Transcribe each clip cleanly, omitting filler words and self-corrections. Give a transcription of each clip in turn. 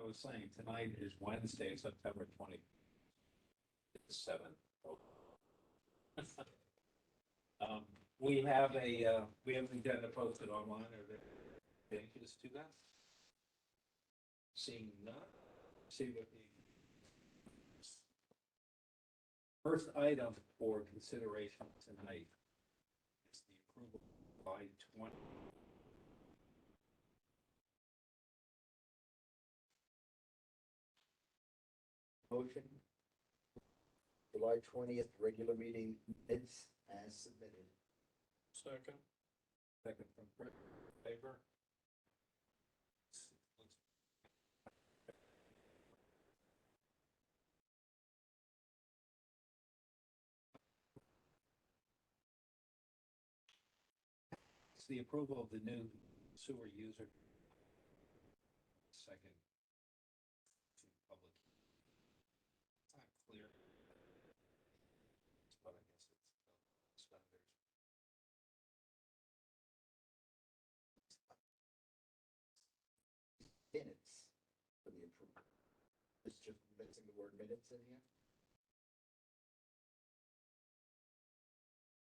was saying, tonight is Wednesday, September 27th. We have we have an agenda posted online. Are there changes to that? Seeing none, see what the first item for consideration tonight is the approval by 20. Motion, July 20th, regular meeting minutes as submitted. Second. Second from Rick, favor? It's the approval of the new sewer user. Second. To public. It's not clear. But I guess it's standards. Minutes for the approval. It's just missing the word minutes in here.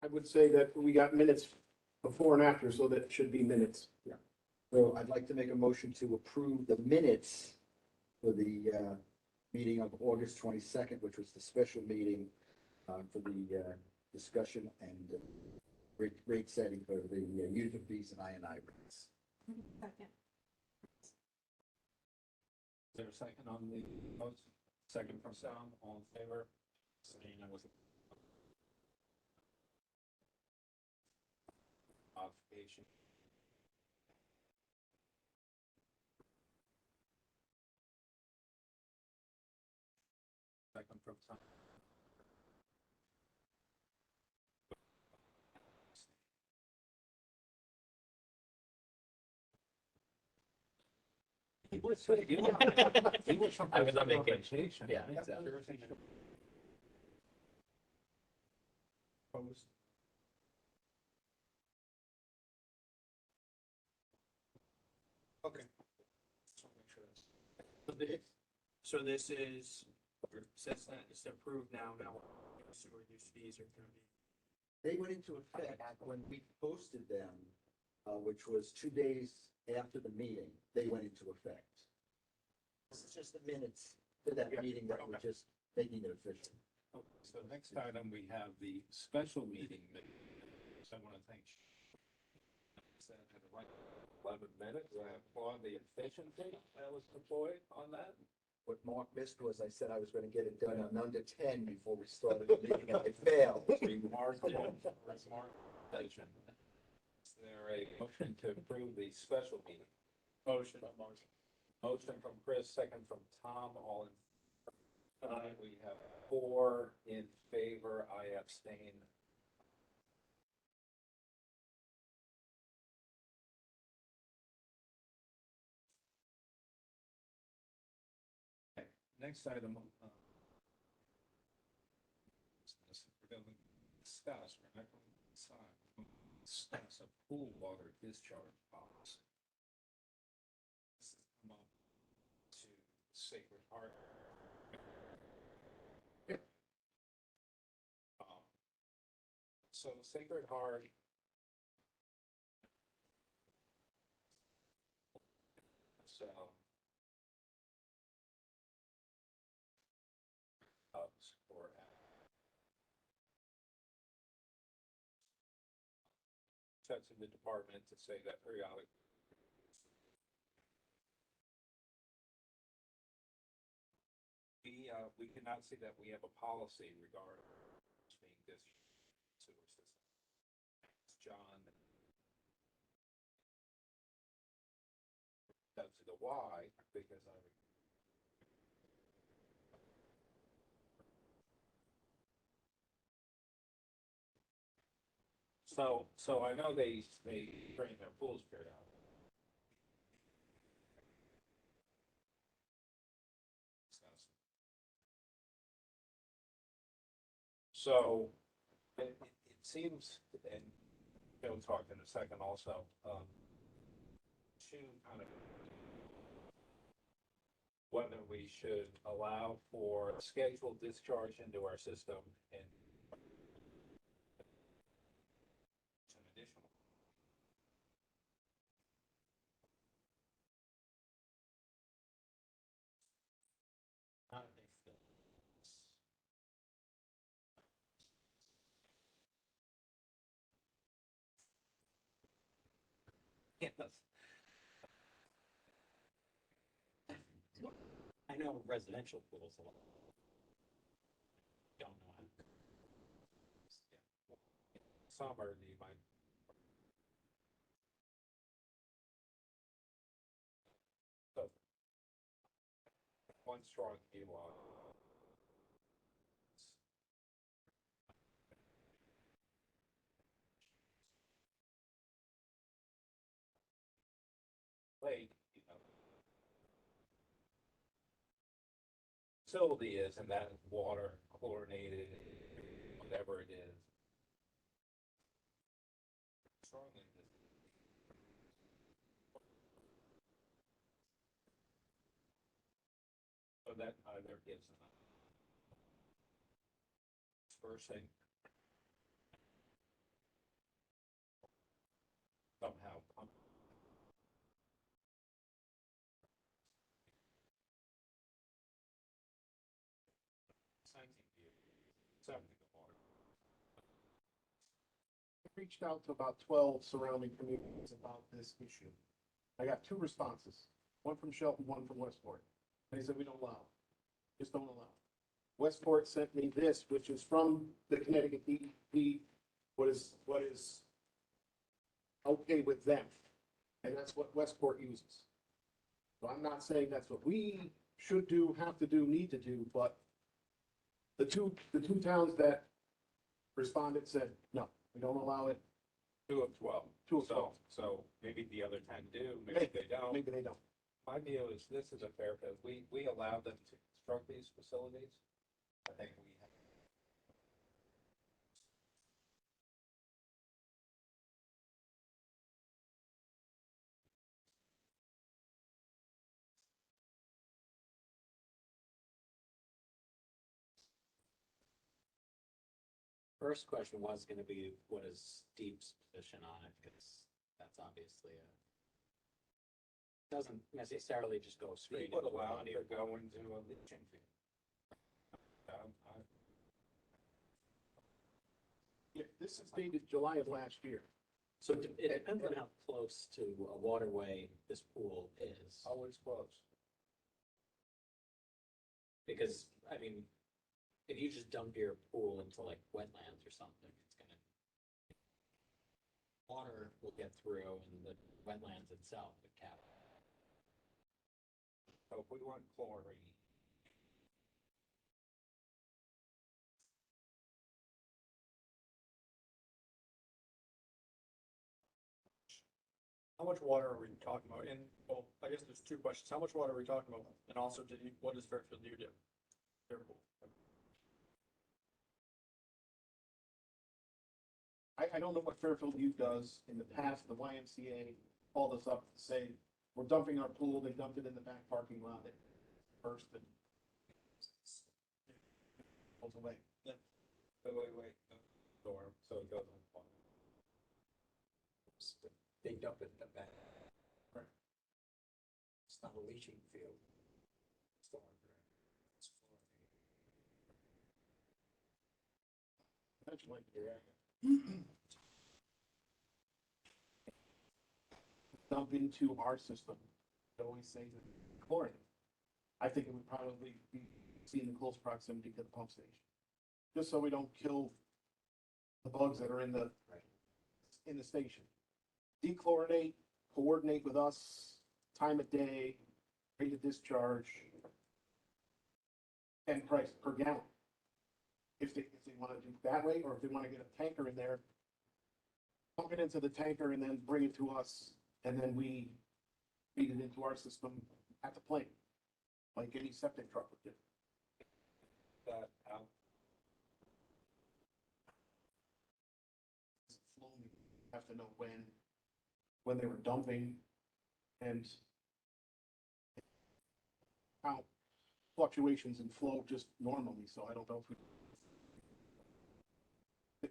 I would say that we got minutes before and after, so that should be minutes. So I'd like to make a motion to approve the minutes for the meeting of August 22nd, which was the special meeting for the discussion and rate setting for the user fees and I&I rates. Second. Is there a second on the motion? Second from Sam, all in favor? Modification. Second from Sam. He was I was on vacation. Yeah. Opposed? Okay. So this is, since that is approved now, sewer use fees are gonna be. They went into effect when we posted them, which was 2 days after the meeting, they went into effect. This is just the minutes for that meeting that we're just making it official. So next item, we have the special meeting minutes. I want to thank. Said had the right 11 minutes. I applaud the efficiency that was deployed on that. What Mark missed was I said I was gonna get it done in under 10 before we started the meeting, and it failed. Remarkable. Remarkable. Is there a motion to approve the special meeting? Motion. Motion from Chris, second from Tom, all in. We have 4 in favor, I abstain. Okay, next item. We're going to discuss, we're not going to decide, we're going to discuss a pool water discharge policy. This has come up to Sacred Heart. So Sacred Heart. So. For checks in the department to say that periodic. We cannot see that we have a policy regarding being this sewer system. John. That's the why, because I. So I know they drain their pools periodically. So it seems, and we'll talk in a second also, two kind of whether we should allow for scheduled discharge into our system and some additional. How do they feel? Yes. I know residential pools a lot. Don't know how. Summer, you might. So, one strong Elon. Lake, you know. Facility is, and that water chlorinated, whatever it is. Strongly. So that either gives them dispersing. Somehow pump. Something the water. I reached out to about 12 surrounding communities about this issue. I got 2 responses, one from Shelton, one from Westport. They said, we don't allow it. Just don't allow it. Westport sent me this, which is from the Connecticut DEP, what is okay with them. And that's what Westport uses. So I'm not saying that's what we should do, have to do, need to do, but the two towns that responded said, no, we don't allow it. 2 of 12. 2 of 12. So maybe the other 10 do, maybe they don't. Maybe they don't. My view is this is a fair, because we allow them to construct these facilities. I think we have. First question was gonna be, what is Steve's position on it, because that's obviously a. Doesn't necessarily just go We straight would into the allow body them of to water. go into a leaching field. Yeah, this is dated July of last year. So it depends on how close to a waterway this pool is, Always close. because, I mean, if you just dump your pool into like wetlands or something, it's gonna. Water will get through and the wetlands itself would cap it. So if we want chlorine. How much water are we talking about? And, well, I guess there's 2 questions. How much water are we talking about? And also, what does Fairfield do? Their pool. I don't know what Fairfield Youth does. In the past, the YMCA called us up to say, we're dumping our pool. They dumped it in the back parking lot at first and goes away. Wait, storm, so it goes on. They dump it in the back. Right. It's not a leaching field. Storm drain. It's Eventually, dump into our system. They always say that chlorine. I think it would probably be seen in close proximity to the pump station. Just so we don't kill the bugs that are in the station. Dechlorinate, coordinate with us, time of day, rate of discharge, and price per gallon. If they want to do it that way, or if they want to get a tanker in there, pump it into the tanker and then bring it to us, and then we feed it into our system at the plant, like any septic truck would do. That out. Have to know when they were dumping, and count fluctuations in flow just normally, so I don't know if we.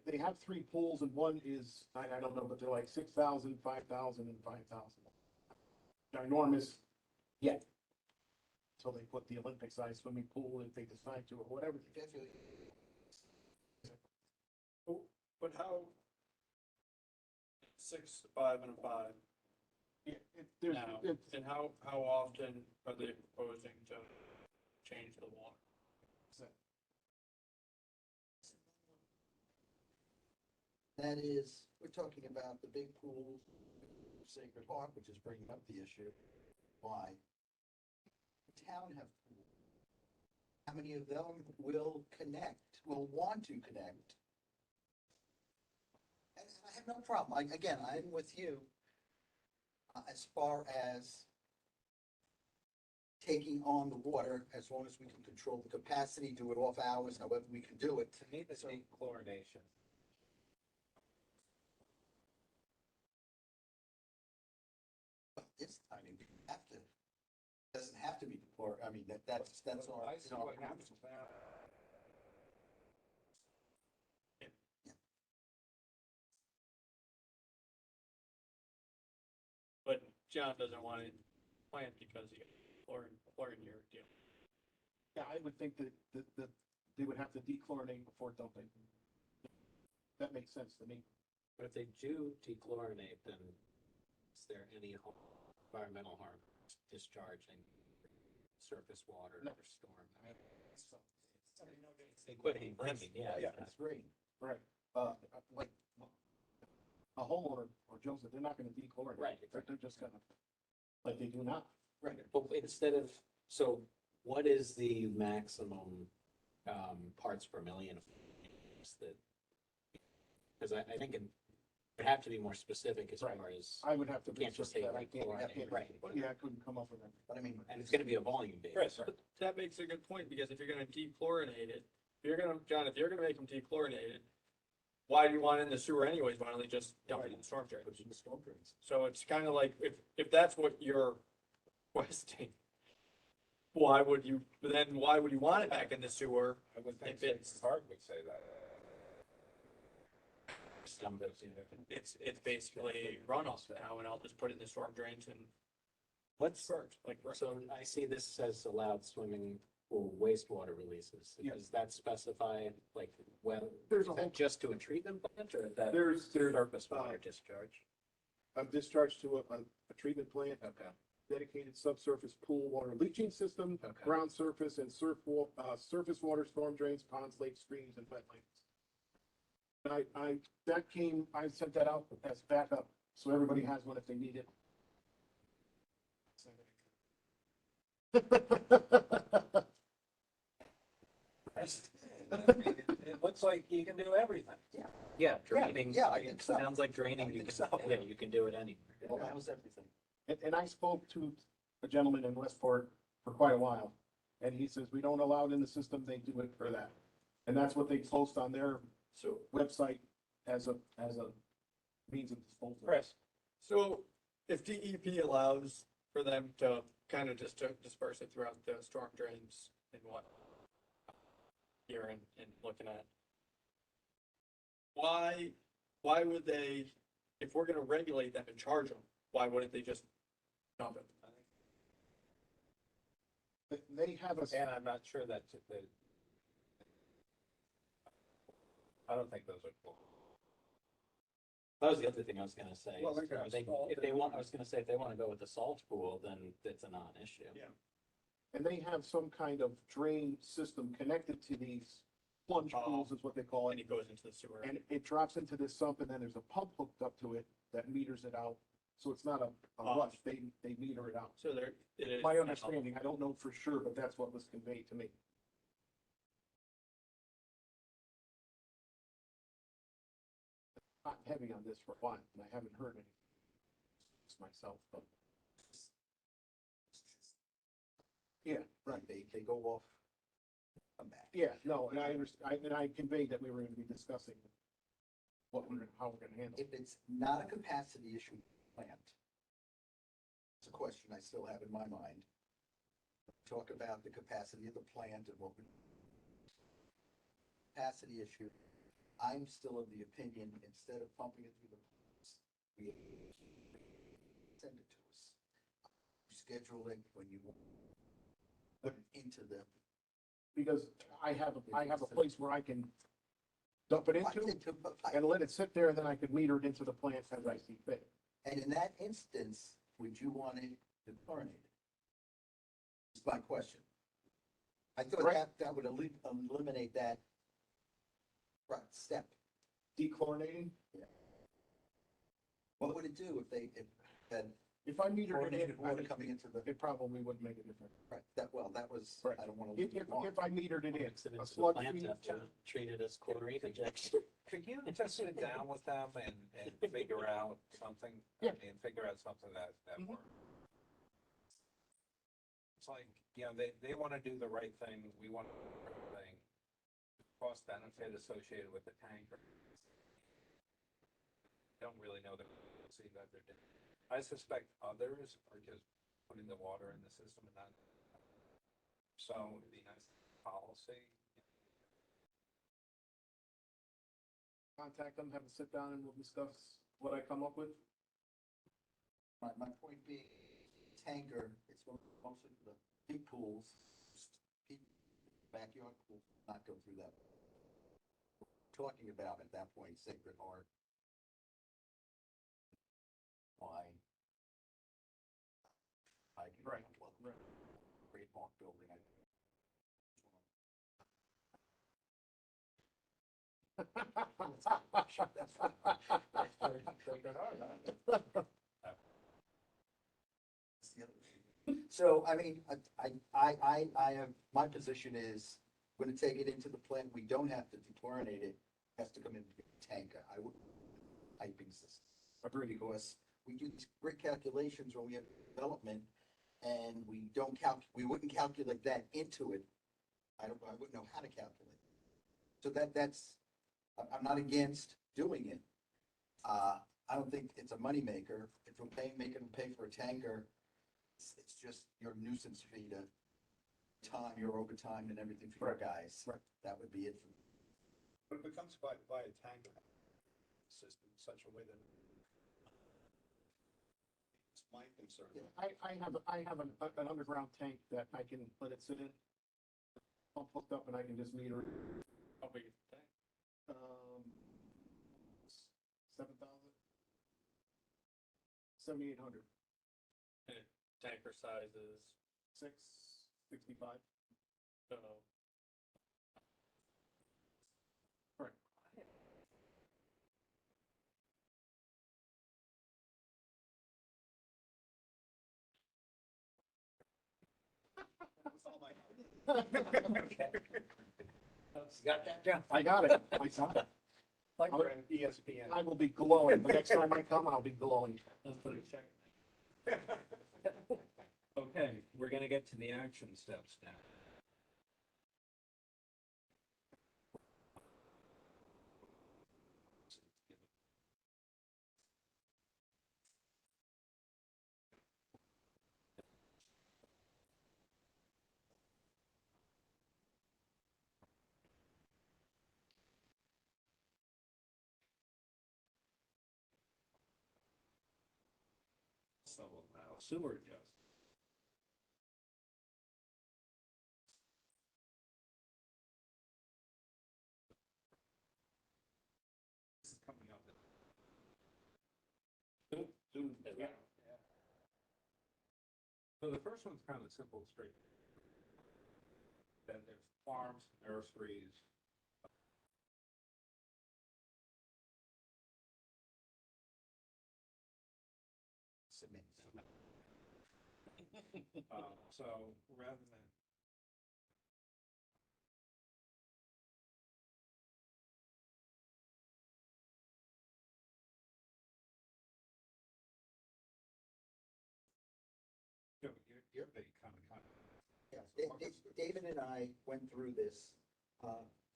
They have three pools and one is, I don't know, but they're like 6,000, 5,000, and 5,000. Ginormous, yet. So they put the Olympic sized swimming pool if they decide to, or whatever. But how? 6, 5, and a 5 Yeah, there's, now, it's, and how often are they proposing to change the water? That is, we're talking about the big pool, Sacred Heart, which is bringing up the issue. Why? The town have pools. How many of them will connect, will want to connect? And I have no problem. Again, I'm with you as far as taking on the water, as long as we can control the capacity, do it off hours, however we can do it. To me, this ain't chlorination. It's, I mean, you have to, doesn't have to be, or, I mean, that's our. I see what happens now. But John doesn't want to plant because he got chlorine here deal. yeah, I would think that they would have to dechlorinate before dumping. That makes sense to me. But if they do dechlorinate, then is there any environmental harm discharging surface water No. or storm? They quit bringing, yeah. It's great. Right. Like, a homeowner or Joseph, they're not gonna dechlorinate. Right. They're just gonna, like they do now. Right. But instead of, so what is the maximum, parts per million of that? Because I think it would have to be more specific as far Right. as, I would have to. You can't just say research that. I like can't- chlorinate, right. Yeah, I couldn't come up with that. But I mean, and it's gonna be a volume base. Chris, but that makes a good point, because if you're gonna dechlorinate it, John, if you're gonna make them dechlorinated, why do you want it in the sewer anyways? Why don't they just dump it in the storm drain? push in the storm drains. So it's kind of like, if that's what you're requesting, why would you want it back in the sewer? I would think If it's- Sacred Heart would say that. It's basically runoff now, and I'll just put it in the storm drains and What's, disperse, like. so I see this says allowed swimming pool wastewater releases. Yeah. Does that specify, like, well, There's is a whole, that just to a treatment plant or is that there's surface water discharge? a discharge to a treatment plant, Okay, dedicated subsurface pool water leaching system, okay. ground surface and surface water storm drains, ponds, lakes, streams, and wetlands. And I sent that out as backup, so everybody has one if they need it. It looks like you can do everything. Yeah. Yeah, draining. yeah, I think so. Sounds like draining, I you think can, so. yeah, you can do it anywhere. It allows everything. And I spoke to a gentleman in Westport for quite a while, and he says, we don't allow it in the system, they do it for that. And that's what they post on their website as a means of disposal. Chris, so if DEP allows for them to kind of just to disperse it throughout the storm drains and what here and looking at, why would they, if we're gonna regulate them and charge them, why wouldn't they just dump it? They have a, And I'm not sure that. I don't think those are cool. That was the other thing I was gonna say. Well, is, they're gonna are they- salt If it. they want, I was gonna say, if they wanna go with the salt pool, then it's a non-issue. Yeah. and they have some kind of drain system connected to these plunge Oh. pools is what they call And it. it goes into the sewer. And it drops into this sump and then there's a pump hooked up to it that meters it out. So it's not a Oh. rush, they meter it out. So there, it is. My understanding, I don't know for sure, but that's what was conveyed to me. Not heavy on this for a while, and I haven't heard anything myself, but. Yeah, right. They go off a map. Yeah, no, and I understand, and I conveyed that we were gonna be discussing how we're gonna handle it. If it's not a capacity issue plant, it's a question I still have in my mind. talk about the capacity of the plant and what we, capacity issue. I'm still of the opinion, instead of pumping it through the plants, we send it to us. Schedule it when you want put it into the. Because I have a place where I can dump it into Into a pipe. and let it sit there, and then I could meter it into the plant as I see fit. And in that instance, would you want it chlorinated? That's my question. I thought Right. that would eliminate that right step. Dechlorinating, What would it do if had if I metered it in, chlorinated water coming into the, it probably wouldn't make a difference. right, that was, Right. I don't want to. If I metered it in, Mix it a into the sludge plant feed, after, treat it as chlorine injection. Could you just sit down with them and figure out something? Yeah. I mean, figure out something that Mhm. works. It's like, you know, they want to do the right thing, we want to do the right thing. Cost benefit associated with the tanker. Don't really know the see that they're doing. I suspect others are just putting the water in the system and not. So it'd be nice policy. contact them, have a sit down, and we'll discuss what I come up with. My point being, tanker, it's mostly for the big pools, backyard pools, not go through that. Talking about at that point, Sacred Heart. Why? I can. Right. Great Hawk building. So, I mean, I have, my position is, we're gonna take it into the plant, we don't have to dechlorinate it, it has to come in a tanker, I would, piping system. Agreed. Because we do these great calculations when we have development, and we we wouldn't calculate that into it. I wouldn't know how to calculate. So that's, I'm not against doing it. I don't think it's a moneymaker, if we're making them pay for a tanker, it's just your nuisance fee to time, your overtime and everything for your guys. Right. That would be it. But it becomes by a tanker system in such a way that. It's my concern. I have an underground tank that I can let it sit in. Pump hooked up, and I can just meter it. How big is the tank? 7,000? 7,800. Tanker size is, 665. so. Right. Got that down? I got it. I got it. Like I'm- we're in ESPN. I will be glowing. The next time I come, I'll be glowing. Let's put it check. Okay, we're gonna get to the action steps now. So now sewer adjustment. This is coming up. Yeah. So the first one's kind of simple, and straight. Then there's farms, nurseries. Submit. So rather than. You're big kind of. Yeah, David and I went through this.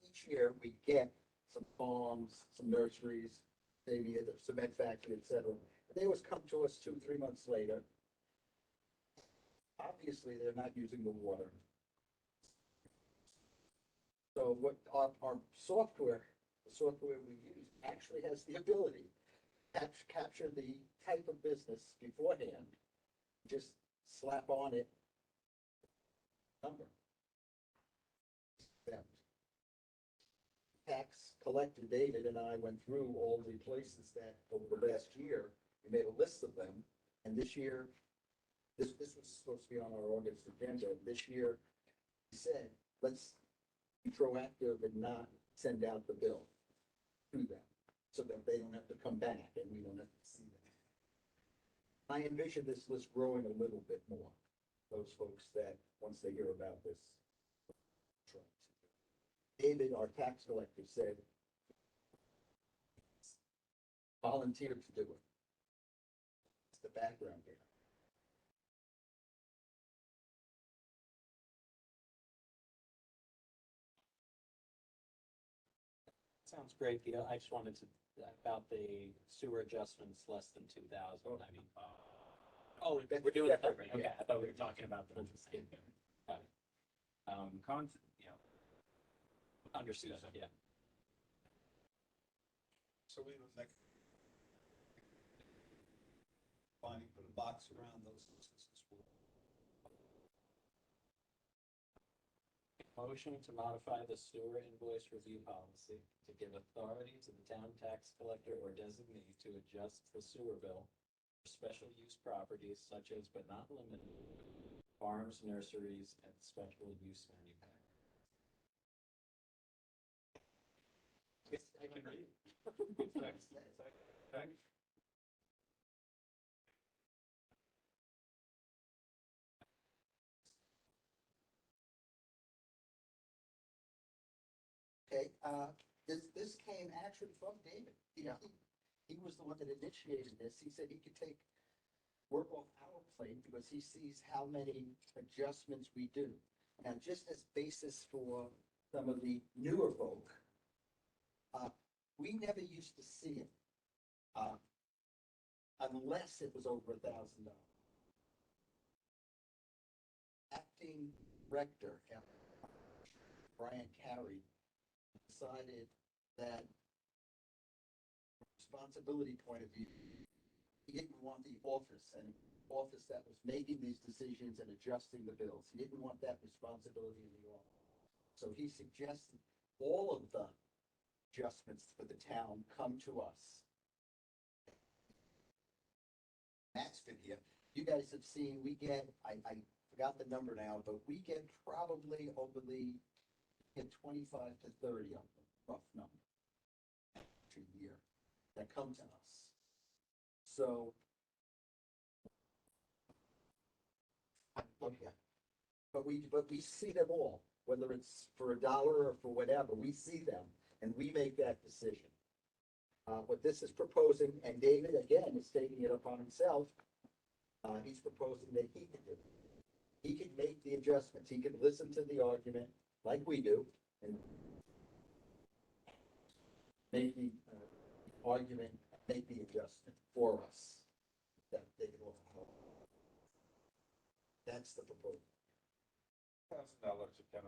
Each year we get some farms, some nurseries, maybe a cement factory, et cetera. They always come to us 2, 3 months later. Our obviously they're not using the water. So what our software, the software we use actually has the ability to capture the type of business beforehand, just slap on it number. That tax collector David and I went through all the places that over the last year, we made a list of them. And this year, this was supposed to be on our August agenda. This year, we said, let's be proactive and not send out the bill to them so that they don't have to come back and we don't have to see them. I envision this list growing a little bit more. Those folks that, once they hear about this, try to. David, our tax collector, said, volunteered to do it. It's the background here. Sounds great, Gil. I just wanted to, about the sewer adjustments less than 2,000, I mean. Oh, we're doing that, right? Okay, I thought we were talking about the same. Got it. Yeah. Understood, yeah. So we would make. Finding, put a box around those licenses. Motion to modify the sewer invoice review policy to give authority to the town tax collector or designee to adjust the sewer bill for special use properties such as but not limited to farms, nurseries, and special use manufacturing. I can read. Okay, this came actually from David. He was the one that initiated this. He said he could take work off our plate because he sees how many adjustments we do. Now, just as basis for some of the newer folk, we never used to see it, unless it was over $1,000. Acting rector, Brian Carey, decided that from a responsibility point of view, he didn't want the office that was making these decisions and adjusting the bills. He didn't want that responsibility in the office. So he suggested all of the adjustments for the town come to us. Matt's been here. You guys have seen, we get, I forgot the number now, but we get probably get 25 to 30 of them, rough number, a year that come to us. So, okay, but we see them all, whether it's for $1 or for whatever, we see them and we make that decision. What this is proposing, and David again is taking it upon himself, he's proposing that he can do it. He can make the adjustments, he can listen to the argument like we do, and make the argument, make the adjustment for us. That they can all help. That's the proposal. $1,000 a ton.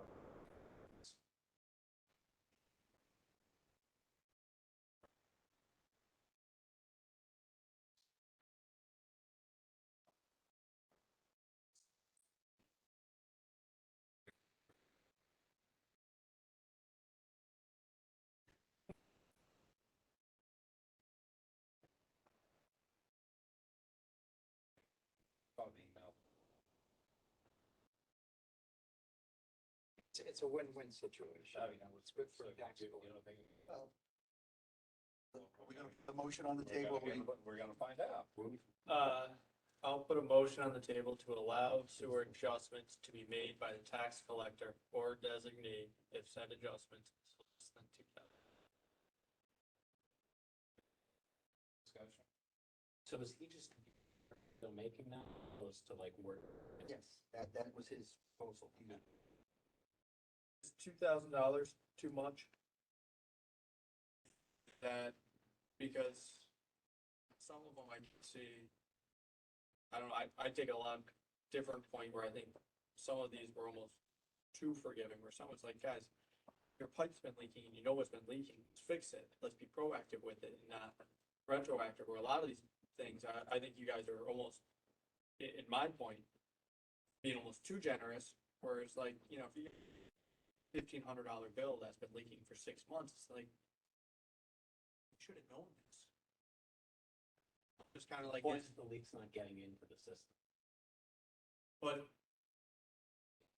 On email. It's a win-win situation. I mean, It's good for the tax. Well, we got the motion on the table. We're gonna find out. I'll put a motion on the table to allow sewer adjustments to be made by the tax collector or designee if said adjustment is less than 2,000. Discussion. So is he just still making that, opposed to like work? Yes, that was his proposal. Is $2,000 too much? That, because some of them I see, I don't know, I take a lot of different point where I think some of these were almost too forgiving, where someone's like, guys, your pipe's been leaking and you know it's been leaking, let's fix it, let's be proactive with it and not retroactive, where a lot of these things, I think you guys are almost, in my point, being almost too generous, whereas like, you know, if you $1,500 bill that's been leaking for 6 months, it's like, you should have known this. Just kind of like, Of course, the leak's not getting into the system, but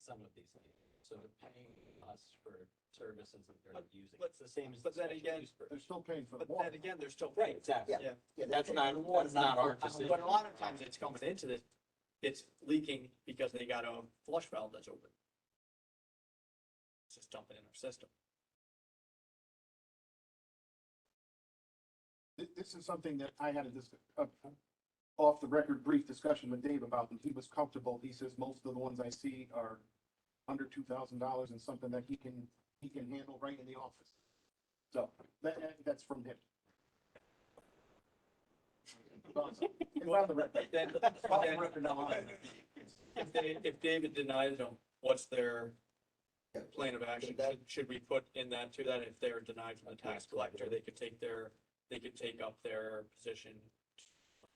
some of these things. So they're paying us for services that they're not using. but- It's the same as. but the then special again, use permit. They're still paying for the but water. then again, they're still Right, paying. exactly. Yeah. That's not our decision. But a lot of times it's coming into this, it's leaking because they got a flush valve that's open. It's just dumping in our system. This is something that I had off the record brief discussion with Dave about, and he was comfortable. He says most of the ones I see are under $2,000 and something that he can handle right in the office. So that's from him. It's on the record. Then, if David denies them, what's their plan of action? Should we put in that too, that if they're denied from the tax collector, they could take up their position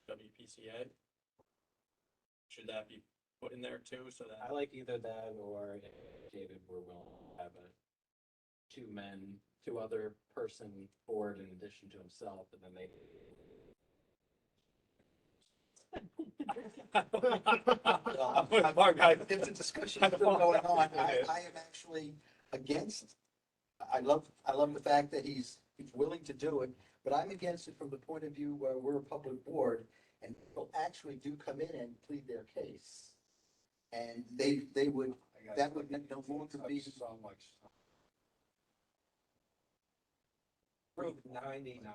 WPCA? Should that be put in there too, so I that, like either that or if David were willing to have a two other person board in addition to himself, and then they. I'm with Mark, There's a discussion still going on. I am actually against, I love the fact that he's willing to do it, but I'm against it from the point of view where we're a public board and people actually do come in and plead their case. And they would, that would no longer be. Sound like. Prove 99.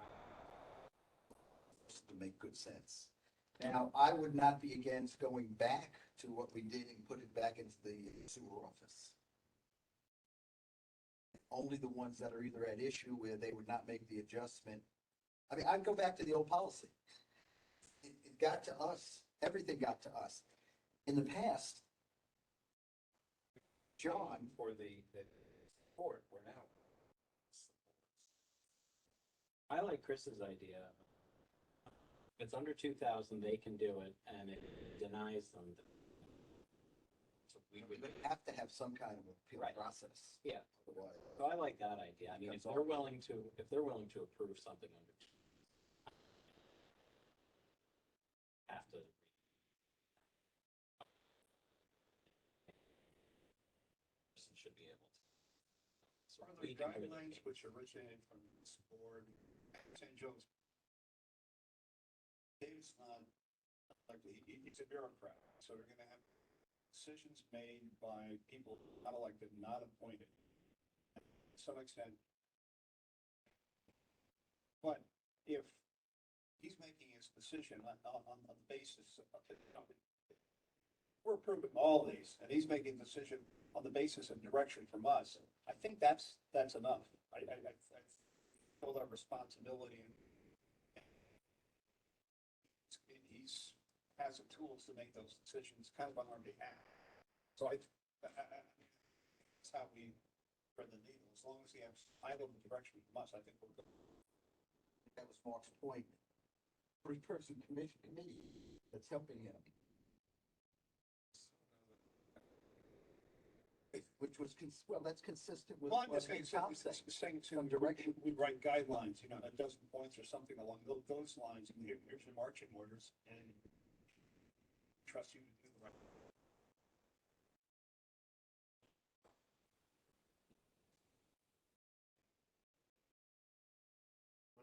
To make good sense. Now, I would not be against going back to what we did and put it back into the sewer office. Only the ones that are either at issue where they would not make the adjustment. I mean, I'd go back to the old policy. It got to us, everything got to us. In the past, John, For the board, we're now. I like Chris's idea. If it's under 2,000, they can do it, and it denies them. So we we would, would have to have some kind of appeal Right. process. yeah, Otherwise, so I like that idea. I mean, if they're willing to approve something under. Have to. Person should be able to. So Are we there can do it. guidelines which originated from this board, St. Joe's? Dave's not, like, he's a bureaucrat, so they're gonna have decisions made by people not elected, not appointed. To some extent. But if he's making his decision on the basis of, we're approving all these, and he's making a decision on the basis of direction from us, I think that's enough. I feel that responsibility, and he's has the tools to make those decisions kind of on our behalf. So that's how we thread the needle. As long as he has idle direction from us, I think we're good. that was Mark's point. Three-person committee that's helping him. Which was, well, that's consistent with Well, I'm what just saying, Tom said. saying to, Some direction. we write guidelines, you know, a dozen points or something along those lines, and here's your marching orders, and trust you to do the right.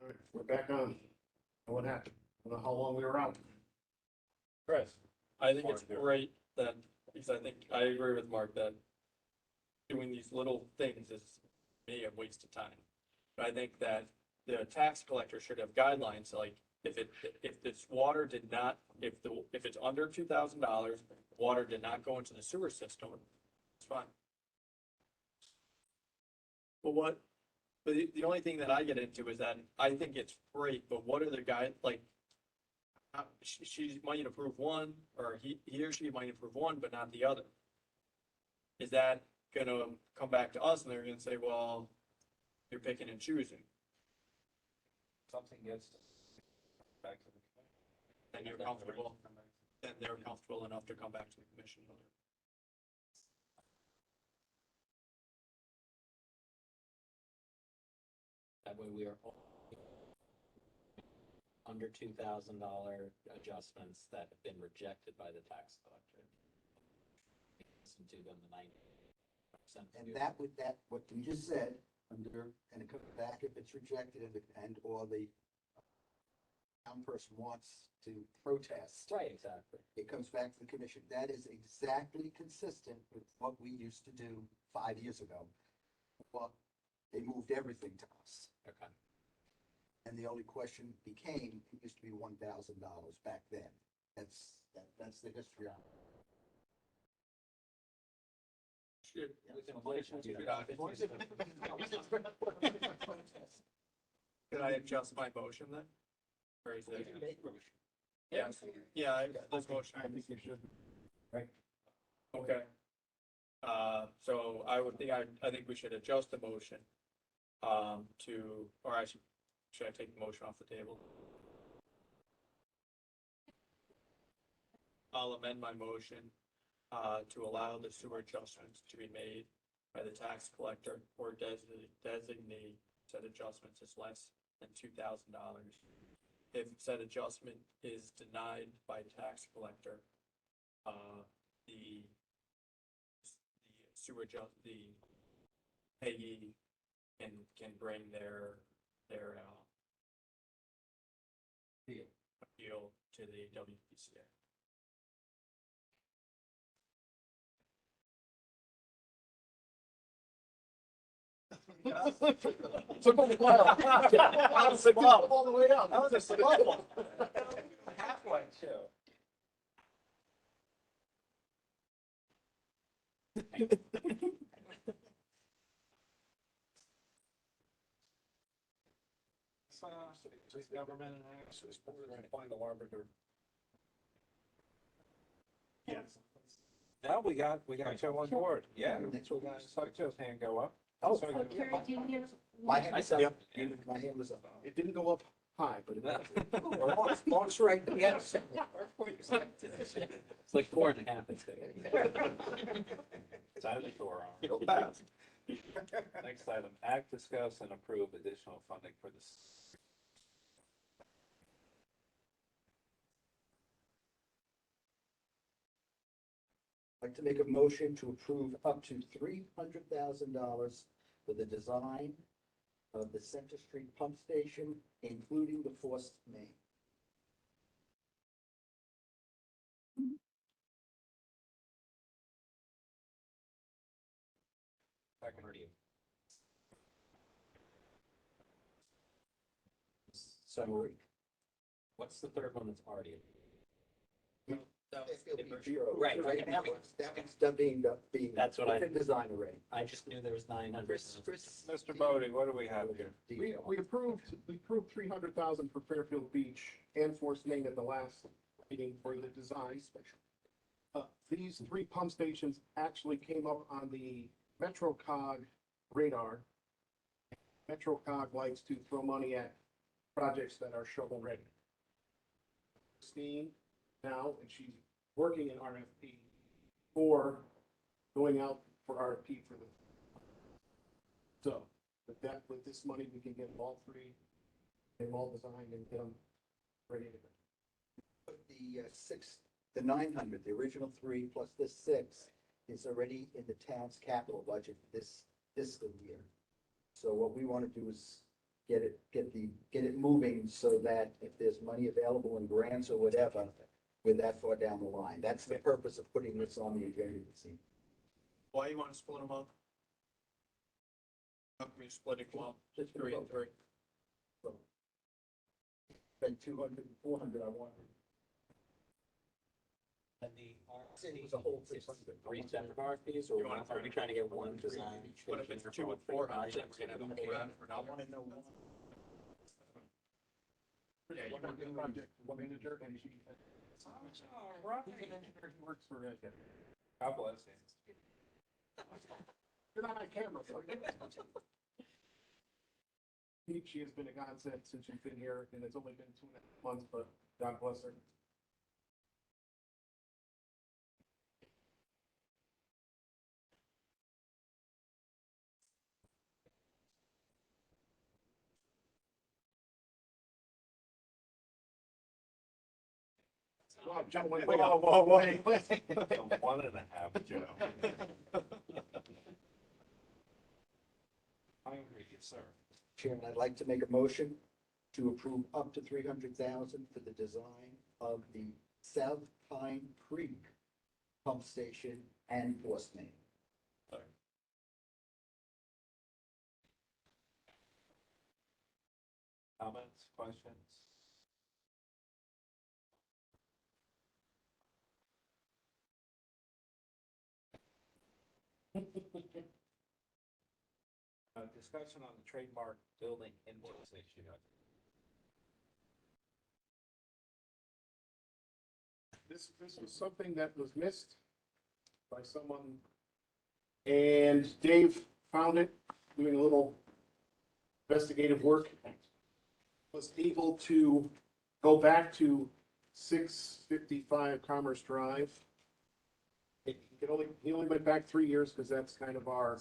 All right, we're back on. What happened? I don't know how long we were out. Chris, I think it's great that, because I think, I agree with Mark that doing these little things is maybe a waste of time. But I think that the tax collector should have guidelines, like if this water did not, if it's under $2,000, water did not go into the sewer system, it's fine. But the only thing that I get into is that I think it's great, but what are the like, she might approve one, or he or she might approve one, but not the other. Is that gonna come back to us and they're gonna say, well, you're picking and choosing, Something gets back to the. and you're comfortable, then they're comfortable enough to come back to the commission. That way we are all under $2,000 adjustments that have been rejected by the tax collector. Listen to them the 90%. And that would, that, what you just said, under, and it comes back if it's rejected and or the town person wants to protest. Right, exactly. It comes back to the commission. That is exactly consistent with what we used to do 5 years ago. Well, they moved everything to us. Okay. And the only question became, it used to be $1,000 back then. That's the history on it. Should- Could I adjust my motion then? Or is it? Yes, yeah, this motion. I think you should. Okay. So I think we should adjust the motion, or should I take the motion off the table? I'll amend my motion, to allow the sewer adjustments to be made by the tax collector or designate said adjustments as less than $2,000. If said adjustment is denied by tax collector, the payee can bring their appeal to the WPCA. Took a while. All the way out. That was a survival. Halfway too. Government and access, we're gonna find the arbiter. Yes. Now we got Joe on board, yeah, saw Joe's hand go up. Oh, So- my hand was up. Yep. My hand was up. It didn't go up high, but it. Launch right, yes. It's like 4.5 instead. Dinosaur arm. Next item, act, discuss, and approve additional funding for this. I'd like to make a motion to approve up to $300,000 for the design of the Center Street pump station, including the forced main. So what's the third one that's already? Right. That one's done being, That's what I- within design already. I just knew there was 900. Mr. Bodie, what do we have here? We approved $300,000 for Fairfield Beach and Forest Main at the last meeting for the design. These three pump stations actually came up on the MetroCog radar. MetroCog likes to throw money at projects that are shovel ready. Christine now, and she's working in RFP for going out for RFP for the. So, with this money, we can get them all three, get them all designed and get them ready to go. The 900, the original 3 plus this 6 is already in the town's capital budget this fiscal year. So what we want to do is get it moving so that if there's money available in grants or whatever, we're that far down the line. That's the purpose of putting this on the agenda this evening. Why you wanna split them up? How come you splitting them up? Just 3 and 3? Spend 200 and 400, I wanted. And the It was a whole RFP, 600. 3 separate RFPs, or You want are we trying to get one design? What if it's 2 and 4? How is that gonna have a for I now? want to know Yeah, you One of the project manager, and she. All right. He works for it. God bless you. You're not on camera, so. She has been a godsend since she's been here, and it's only been 2.5 months, but God bless her. Wow, John, wait, Whoa, whoa, wait. One and a half, Joe. I agree, yes, sir. Chairman, I'd like to make a motion to approve up to 300,000 for the design of the South Pine Creek pump station and force main. Comments, questions? Discussion on the trademark building invoice issue. This was something that was missed by someone. And Dave found it, doing a little investigative work. Was able to go back to 655 Commerce Drive. He only went back 3 years because that's kind of our.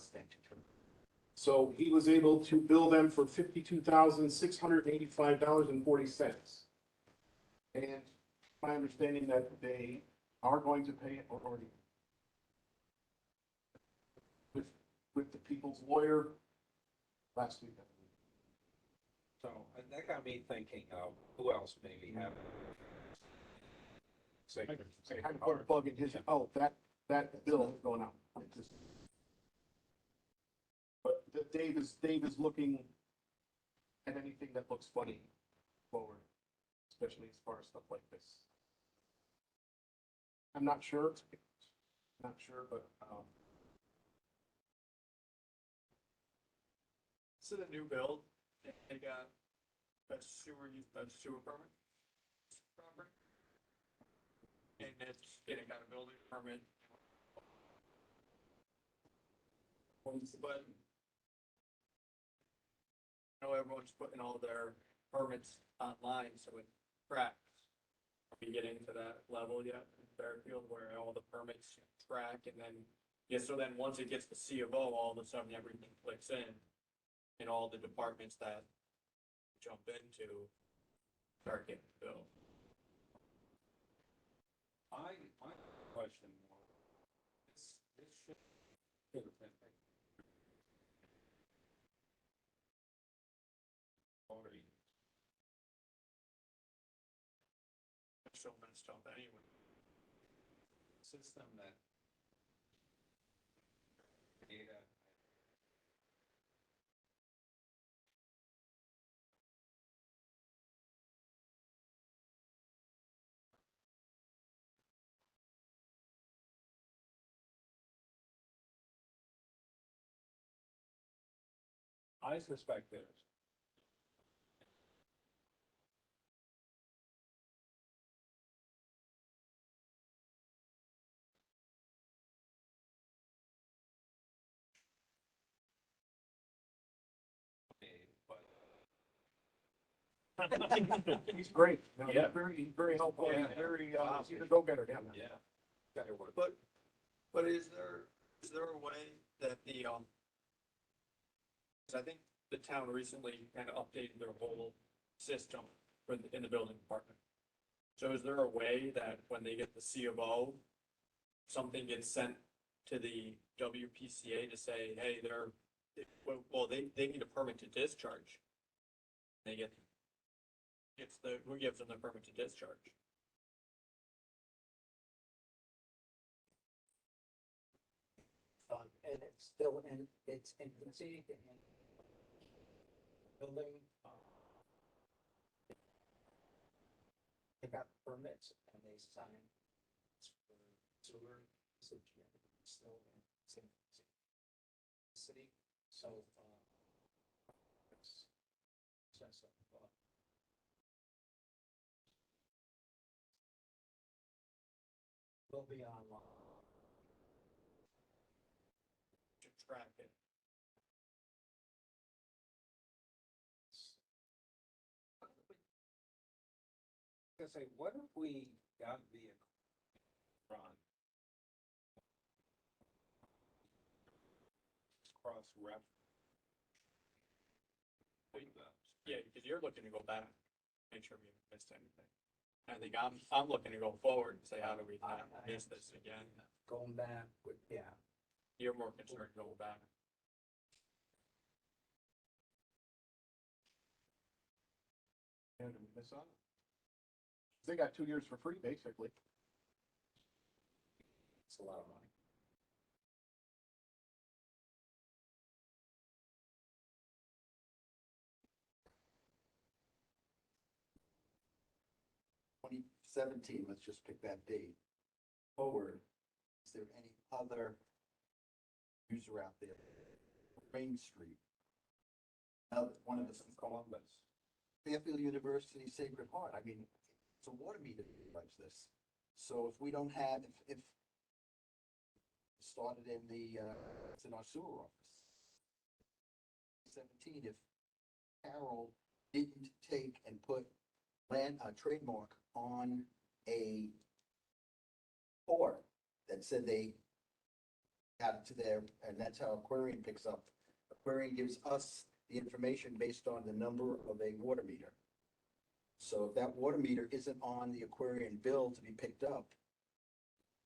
So he was able to bill them for $52,685.40. And my understanding that they are going to pay it already. With the people's lawyer last week. So that got me thinking of who else maybe have. I kind of put a bug in his, oh, that bill is going out. But Dave is looking at anything that looks funny forward, especially as far as stuff like this. I'm not sure, but, This is a new build, they got a sewer permit. Property. And it got a building permit. But. I know everyone's putting all their permits online, so it tracks. Are we getting to that level yet in Fairfield where all the permits track and then, yeah, so then once it gets to C of O, all of a sudden everything clicks in. And all the departments that jump into start getting billed. My question was, this should have been. Already. It's so messed up anyway. System that. Data. I suspect there's. But. he's great. No, Yeah. He's very helpful, he's Yeah. very, Wow. he's a go-getter down there. Yeah. Gotta work. But is there a way that the, 'cause I think the town recently kind of updated their whole system in the building department. So is there a way that when they get the C of O, something gets sent to the WPCA to say, hey, they need a permit to discharge. They who gives them the permit to discharge? And it's still in its infancy. Building. They got permits and they signed for sewer, so still in same city, so, it's sense of, will be online. To track it. I was gonna say, what if we got the run? Cross ref. Yeah, because you're looking to go back, make sure we haven't missed anything. I think I'm looking to go forward and say, how do we not miss this again? Going back, yeah. You're more concerned going back. And we miss out. They got 2 years for free, basically. It's a lot of money. Twenty seventeen, let's just pick that date. Forward, is there any other user out there? Main Street. Now, one of the Columbus. Fairfield University Sacred Heart, I mean, it's a water meter that drives this. So if we don't have, if started in the, it's in our sewer office. 17, if Carroll didn't take and put trademark on a port that said they got it to their, and that's how Aquarian picks up. Aquarian gives us the information based on the number of a water meter. So if that water meter isn't on the Aquarian bill to be picked up,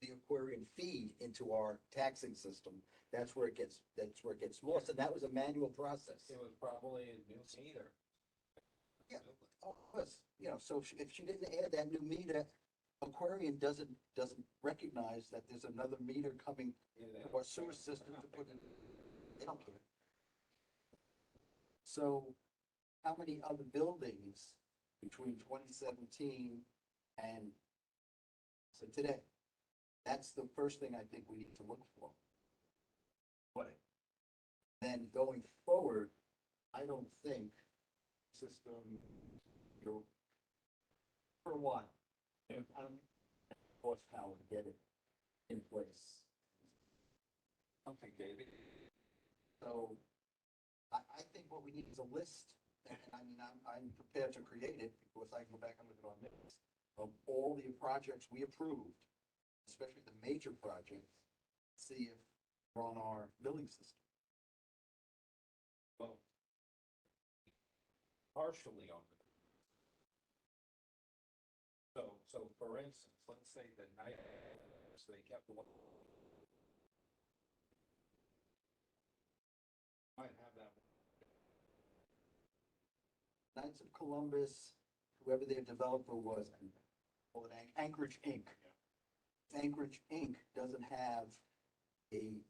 the Aquarian feed into our taxing system, that's where it gets lost, and that was a manual process. It was probably a new meter. Yeah, of course, so if she didn't add that new meter, Aquarian doesn't recognize that there's another meter coming Yeah, they to our sewer system to put in. They don't care. So how many other buildings between 2017 and so today? That's the first thing I think we need to look for. But then going forward, I don't think system, for what? Yeah. I don't horsepower to get it in place. Something, David. So I think what we need is a list, and I mean, I'm prepared to create it, because I can go back and look at our minutes of all the projects we approved, especially the major projects, see if we're on our billing system. Well, partially on it. So for instance, let's say the night, so they kept one. Might have that. Knights of Columbus, whoever their developer was, and call it Anchorage Inc. Anchorage Inc. doesn't have a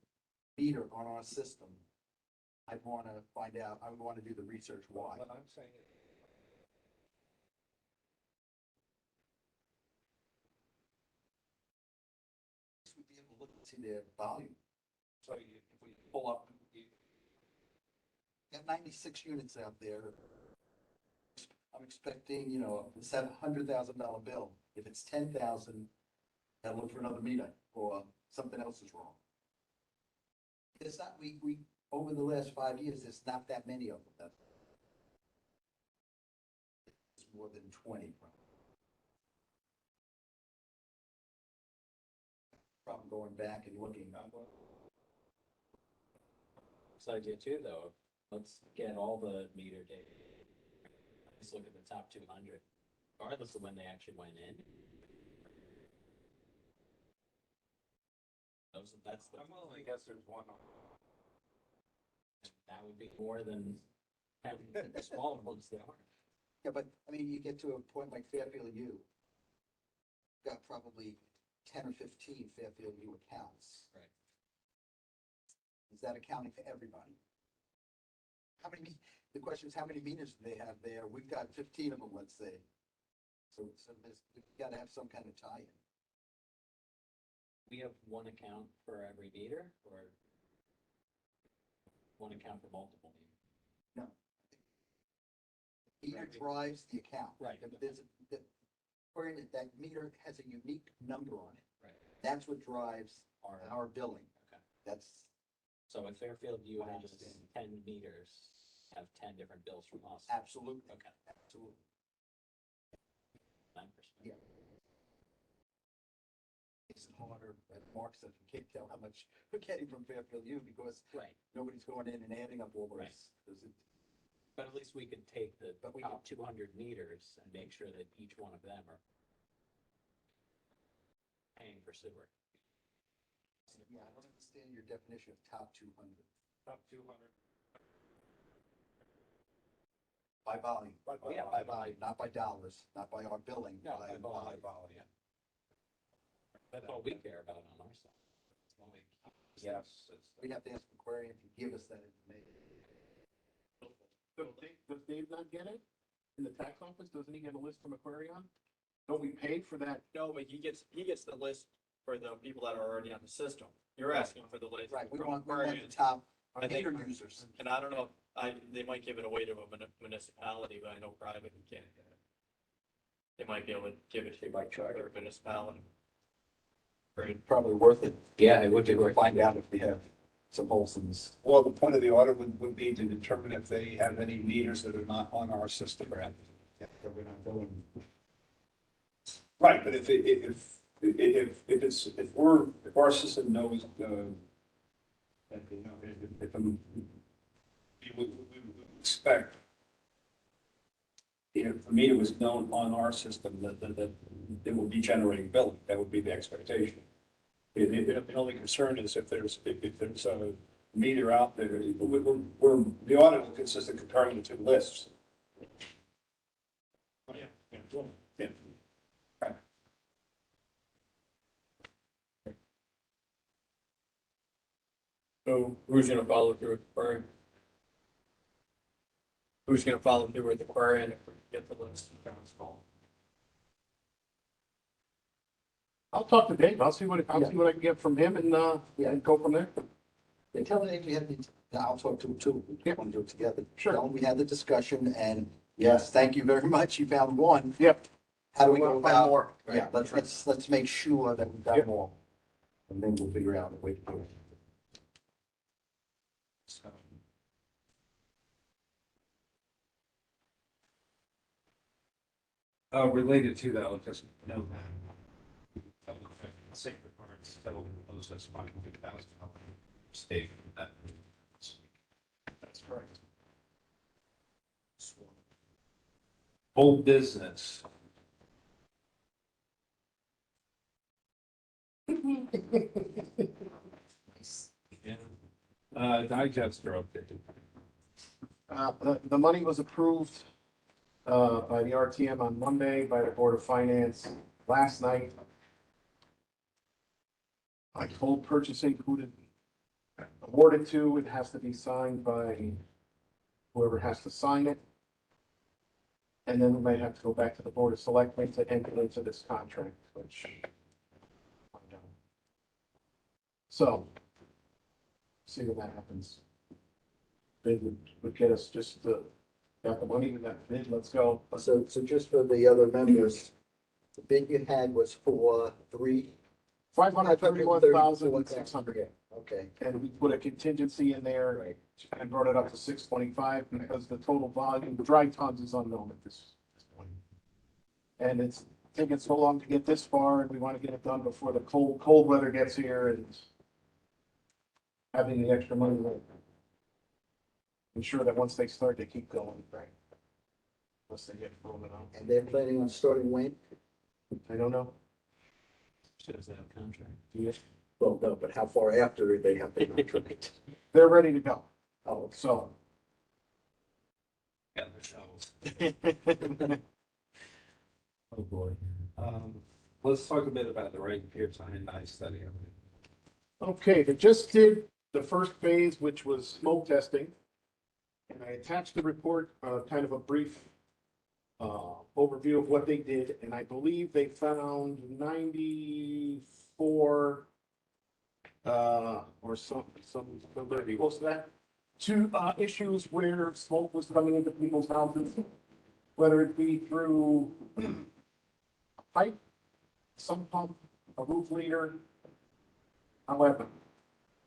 meter on our system. I'd want to find out, I would want to do the research why. What I'm saying. We'd be able to look and see their volume. So if we pull up, Got 96 units out there. I'm expecting, a $700,000 bill. If it's 10,000, I'll look for another meter, or something else is wrong. It's not, we, over the last 5 years, there's not that many of them. It's more than 20. Problem going back and looking. This idea too, though, let's get all the meter data. Let's look at the top 200, regardless of when they actually went in. That's the, I'm willing to guess there's one on. that would be more than having the smaller ones that aren't. Yeah, but, I mean, you get to a point like Fairfield U. Got probably 10 or 15 Fairfield U accounts. Right. Is that accounting for everybody? The question is, how many meters do they have there? We've got 15 of them, let's say. So we've got to have some kind of tie-in. We have one account for every meter, or one account for multiple meters? No. Meter drives the account. Right. Where that meter has a unique number on it. Right. That's what drives our billing. Okay. That's, So if Fairfield U I has understand. 10 meters, have 10 different bills from us. absolutely, Okay. absolutely. 9%. Yeah. It's harder, as Mark said, you can't tell how much we're getting from Fairfield U because Right, nobody's going in and adding up all Right. this. 'Cause it- but at least we could take the But we top 200 meters and make sure that each one of them are paying for sewer. Yeah, I don't understand your definition of top 200. Top 200. By volume. Yeah, By volume, not by dollars, not by our billing. No, by volume. volume. That's all we care about on our side. Yes. We'd have to ask Aquarium to give us that information. Does Dave not get it? In the tax office, doesn't he get a list from Aquarion? Don't we pay for that? No, but he gets the list for the people that are already on the system. You're asking for the list. Right, we from want the Aquarian. top I think- meter users. And I don't know, they might give it away to a municipality, but I know private you can't get it. They might be able to give it to by charter municipality. Probably worth it. Yeah, it would be We'll worth find out if we have some holes in this. Well, the point of the audit would be to determine if they have any meters that are not on our system. That we're not billing. Right, but if our system knows, that, you know, we would expect, if the meter was known on our system, that it will be generating billing, that would be the expectation. The only concern is if there's a meter out there, the audit will consist of comparing the two lists. Yeah. So who's gonna follow through with the query? Who's gonna follow through with the query and if we get the list? I'll talk to Dave. I'll see what I can get from him and go from there. They tell them we had, I'll talk to them too. We want to do it together. Sure. Tell them we had the discussion and yes, thank you very much. You found one. Yep. How do we We go wanna find about? more. Yeah, let's make sure that we've got Yep. them all. And then we'll figure out a way to do it. Related to that, I'll just note that. Sacred Hearts, that'll close us $500,000 stake in that. That's correct. Old business. Digester update. The money was approved by the RTM on Monday, by the Board of Finance last night. I told purchasing who to award it to. It has to be signed by whoever has to sign it. And then we might have to go back to the Board of Selectmen to enter into this contract, which. So. See when that happens. Bid would get us just got the money, we got the bid, let's go. So just for the other members, the bid you had was for $531,600. Okay, And we put a contingency in there right. and brought it up to 625 because the total volume, the dry tons is unknown at this point. And it's taken so long to get this far and we want to get it done before the cold weather gets here and having the extra money will ensure that once they start, they keep going. Right. Unless they get thrown out. And they're planning on starting when? I don't know. Shows that contract. Yes. Well, no, but how far after they have the contract? They're ready to go. Oh, So. Yeah, the shovels. Oh, boy. Let's talk a bit about the Wright Pierce I study. Okay, they just did the first phase, which was smoke testing. And I attached the report, kind of a brief overview of what they did, and I believe they found 94 or some very close to that. Two issues where smoke was coming into people's houses, whether it be through a pipe, sump pump, a roof leader, However,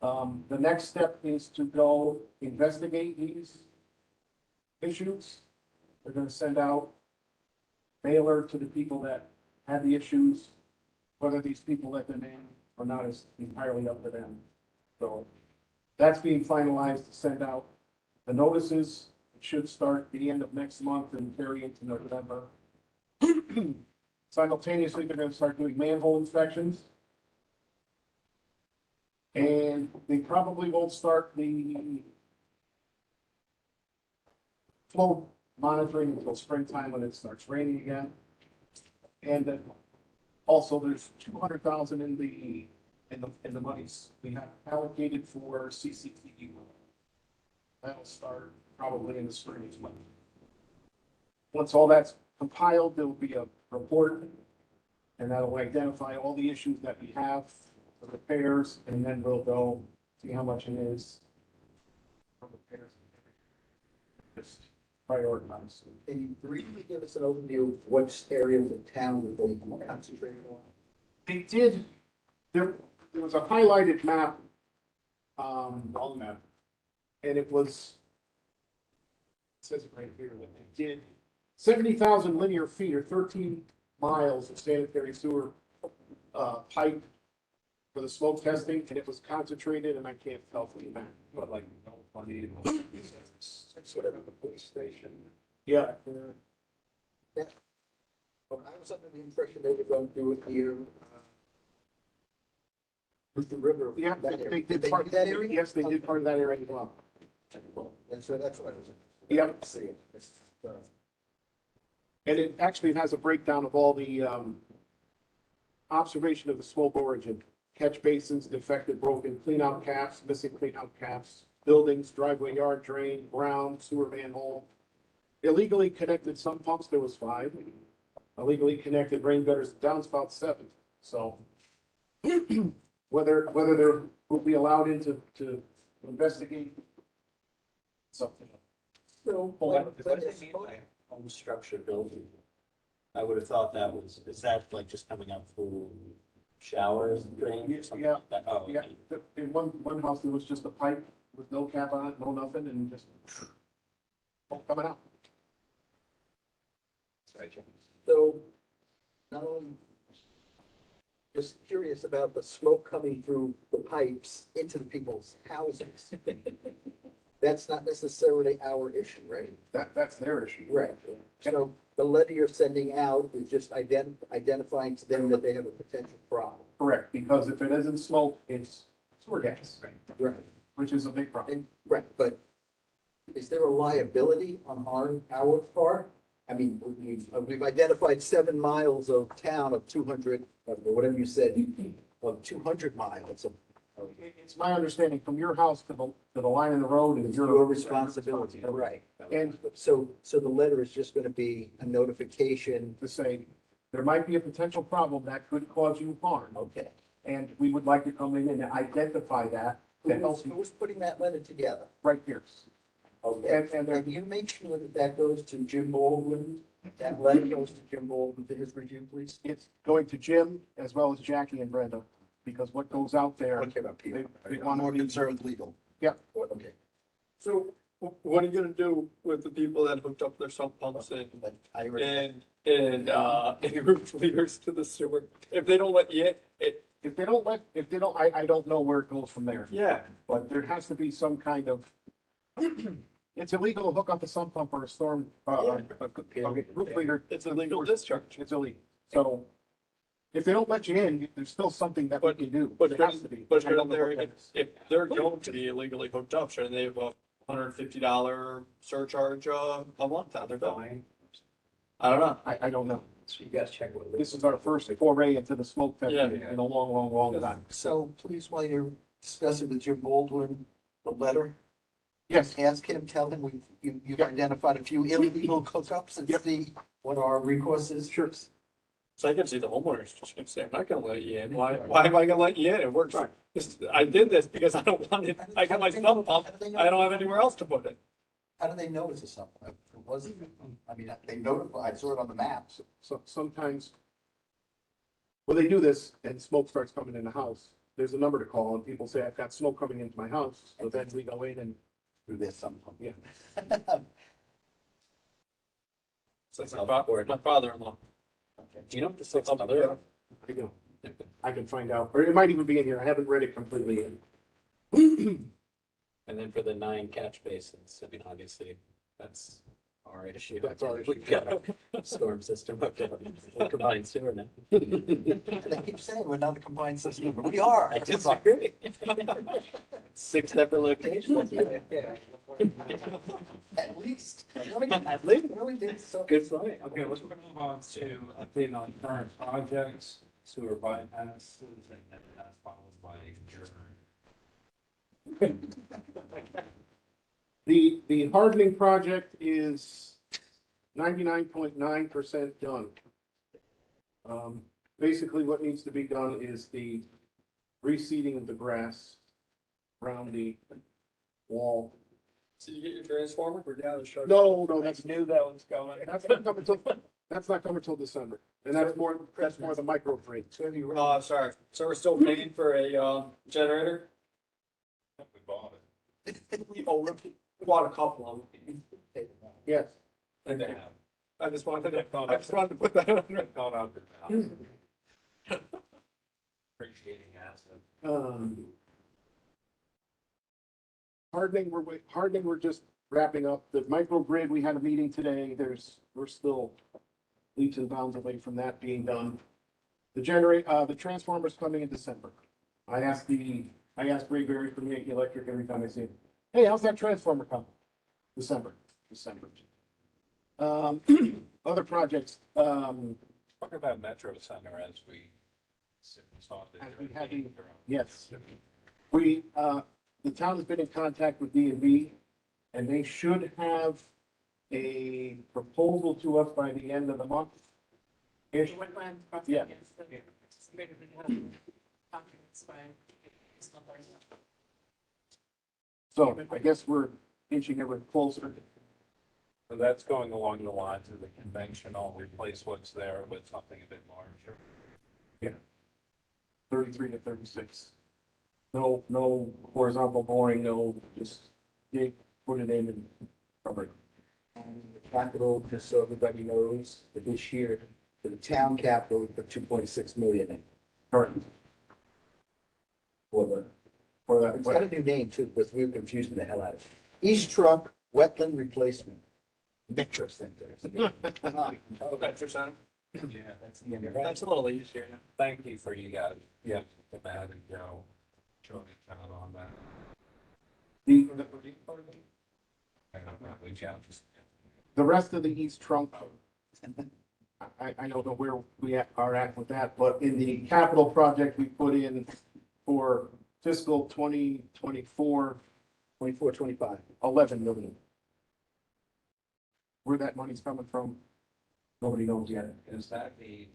the next step is to go investigate these issues. They're gonna send out mailer to the people that had the issues. Whether these people let them in or not is entirely up to them. So that's being finalized to send out the notices. It should start the end of next month and carry into November. Simultaneously, they're gonna start doing manhole inspections. And they probably won't start the flow monitoring until springtime when it starts raining again. And then also there's 200,000 in the monies we have allocated for CCTV. That'll start probably in the spring as well. Once all that's compiled, there will be a report, and that'll identify all the issues that we have, the repairs, and then we'll go see how much it is for repairs. Just prioritize. Can you briefly give us an overview of what areas of town that they concentrated on? They did, there was a highlighted map, on the map, and it was, it says it right here, that they did 70,000 linear feet or 13 miles of sanitary sewer, pipe for the smoke testing, and it was concentrated, and I can't tell from the map, but like, Whatever the police station. yeah. Well, I was under the impression they were going to do it here. With the river. Yeah, that they area. did do part, that area? yes, they did part of that area as well. And so that's what I was. Yeah. See it. And it actually has a breakdown of all the, observation of the smoke origin, catch basins, defective, broken, clean out caps, missing clean out caps, buildings, driveway, yard, drain, ground, sewer manhole. Illegally connected sump pumps, there was 5. Illegally connected rain gutters, downspout 7. So whether there will be allowed to investigate something. So. What do they mean by home structure building? I would have thought that was, is that like just coming up through showers and drains or something Yeah, like that? Oh, Yeah, okay. in one house, there was just a pipe with no cap on it, no nothing, and just coming out. So, just curious about the smoke coming through the pipes into the people's houses. That's not necessarily our issue, right? That's their issue. Right. So the letter you're sending out is just identifying to them that they have a potential problem. Correct, because if it isn't smoke, it's sewer gas, Right. which is a big problem. And, right, but is there a liability on our part? I mean, we've identified 7 miles of town of 200, or whatever you said, of 200 miles of It's my understanding from your house to the line in the road is it's your your responsibility, right? And So the letter is just gonna be a notification, to say, there might be a potential problem that could cause you harm, okay? and we would like to come in and identify that to help you Who's putting that letter together? right here. Okay, And and you make sure that that goes to Jim Baldwin, that letter goes to Jim Baldwin for his review, please? it's going to Jim as well as Jackie and Brenda, because what goes out there, Okay, about Peter. They I'm want more to be- concerned with legal. Yeah. Okay. So what are you gonna do with the people that hooked up their sump pumps and, But I already, and roof leaders to the sewer? If they don't let you in, if they don't, I don't know where it goes from there, yeah, but there has to be some kind of, it's illegal to hook up a sump pump or a storm, a roof leader. it's a legal discharge. It's illegal. So if they don't let you in, there's still something that we can do. But There has to be. But I don't know they're, what that is. if they're going to be illegally hooked up, shouldn't they have a $150 surcharge, a month on their bill? I don't know. I don't know. So you guys check with. This is our first foray into the smoke Yeah. testing in a long time. so please, while you're discussing with Jim Baldwin, the letter, Yes, ask him, tell him you've Yep. identified a few illegal hookups and Yep. see what our recourse is. sure. So I can see the homeowners just gonna say, I'm not gonna let you in. Why am I gonna let you in? It works. I did this because I don't want it. I got my sump pump. I don't have anywhere else to put it. How do they know it's a sump pump? It wasn't, I mean, they notified, I saw it on the maps. So sometimes when they do this and smoke starts coming in the house, there's a number to call and people say, I've got smoke coming into my house. So then we go in and, Do this some. yeah. So it's my father-in-law. Do you know what the six other? I go. I can find out, or it might even be in here. I haven't read it completely yet. And then for the 9 catch basins, I mean, obviously, that's our issue. That's our issue. We've got a storm system, okay, we're combined sewer now. They keep saying we're not a combined system, but we are. I disagree. 6 separate locations. At least. At least, really did so. Good point. Okay, let's move on to update on current projects, sewer bypasses, and then that's followed by adjourn. The hardening project is 99.9% done. Basically, what needs to be done is the reseeding of the grass around the wall. So you get your transformer? We're down the shore. No, that's Knew that was coming. that's not coming till December, and that's more the microgrid. Oh, sorry. So we're still paying for a, generator? We bought it. Oh, we bought a couple of them. Yes. And then, I just wanted to put that on. Gone out the house. Appreciating asset. Hardening, we're just wrapping up. The microgrid, we had a meeting today. We're still leaps and bounds away from that being done. The transformer's coming in December. I asked Ray Berry from Yankee Electric every time I see him, hey, how's that transformer coming? December. Other projects, Talk about Metro Center as we saw the. As we have yes. We, the town has been in contact with D&B, and they should have a proposal to us by the end of the month. Ish. Yeah. So I guess we're inching ever closer. So that's going along the lines of the conventional, replace what's there with something a bit larger. 33 to 36. No horizontal boring, no, just dig, put it in and cover it. The capital, just so everybody knows, for this year, for the town capital, we put 2.6 million in. Correct. For For it's got a new name too, because we were confusing the hell out of it. East Trunk Wetland Replacement. Metro Center. Oh, that's your son? Yeah, That's the end of That's a little easier. thank you for you guys, yeah, the Matt and Joe, joining out on that. I don't know, we challenged. The rest of the East Trunk, I don't know where we are at with that, but in the capital project we put in for fiscal 2024, 24, 25. 11 million. Where that money's coming from, nobody knows yet. Is that the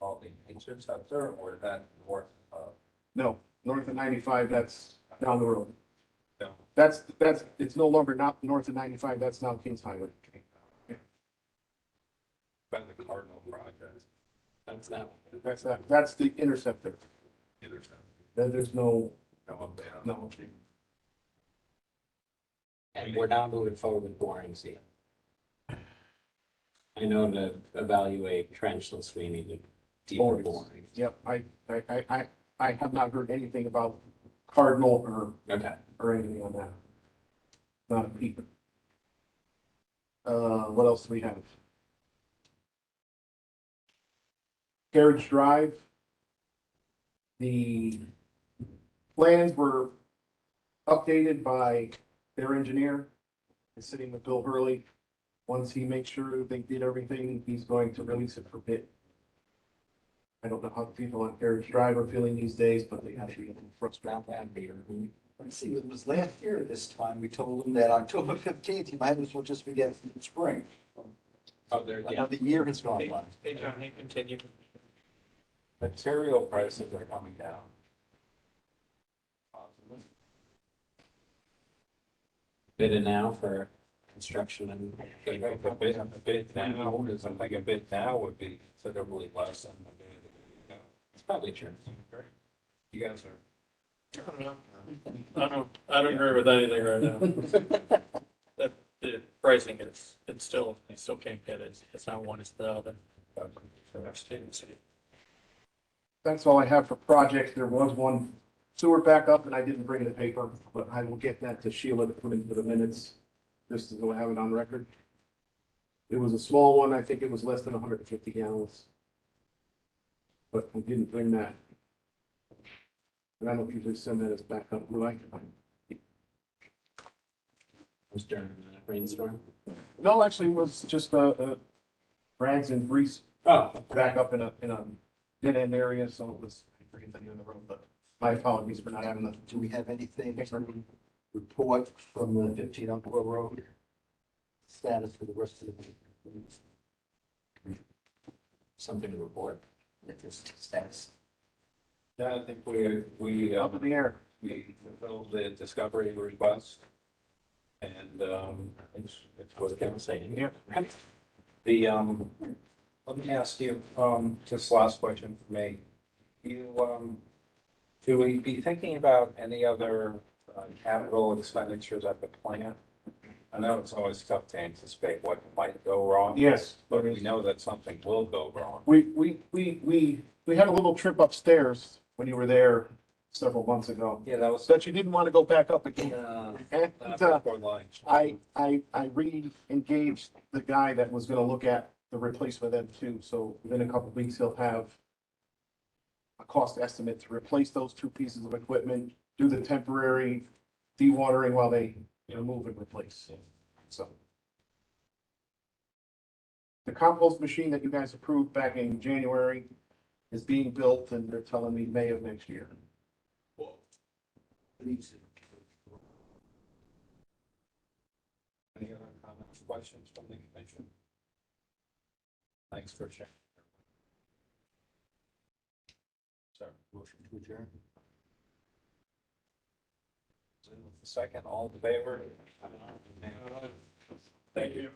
all the pictures up there, or that north of? No, north of 95, that's down the road. No. That's, it's no longer not north of 95, that's now Kings Highway. By the Cardinal project. That's that. That's the interceptor. Either side. Then there's no, No update on no. And we're now moving forward with boring seed. I know to evaluate trenchless, we need to deeper Borings. boring. Yep, I have not heard anything about Cardinal Okay. or anything on that. Not a peep. What else do we have? Carriage Drive. The plans were updated by their engineer. He's sitting with Bill Hurley. Once he makes sure they did everything, he's going to release it for bid. I don't know how the people on Carriage Drive are feeling these days, but they have to be a little frustrated. Let's see, it was last year this time, we told them that October 15th, you might as well just begin in spring. Oh, there, yeah, Another year has gone by. Hey, John, hey, continue. material prices are coming down. Bidding now for construction and. A bid now, is I think a bid now would be considerably less than the bid. Probably true. You guys are. I don't agree with anything right now. That, the pricing is, it still can't get it, it's not one, it's the other. That's all I have for projects. There was one sewer backup and I didn't bring the paper, but I will get that to Sheila to put into the minutes, just so I have it on record. It was a small one. I think it was less than 150 gallons. But I didn't bring that. And I don't usually send that as backup, do I? Was during the rainstorm. No, actually, it was just a rags and grease Oh, backup in a dead end area, so it was, I forget the name of the road, but my apologies for not having the. Do we have anything, report from the 15 Umpqua Road? Status for the rest of the. something to report. Status. Yeah, I think we, Up in the air. we fulfilled the discovery request. And, it's what Kevin saying. Yeah. The, let me ask you, just last question for me. You, do we be thinking about any other capital expenditures at the plant? I know it's always tough to anticipate what might go wrong. Yes, But we know that something will go wrong. We had a little trip upstairs when you were there several months ago, Yeah, that was. that you didn't want to go back up again. And, Before lunch. I re-engaged the guy that was gonna look at the replacement of them too, so within a couple of weeks, he'll have a cost estimate to replace those two pieces of equipment, do the temporary dewatering while they, move and replace, so. The compost machine that you guys approved back in January is being built, and they're telling me May of next year. Any other comments, questions from the commission? Thanks for checking. Sorry, Motion to adjourn. second, all in favor? Thank you.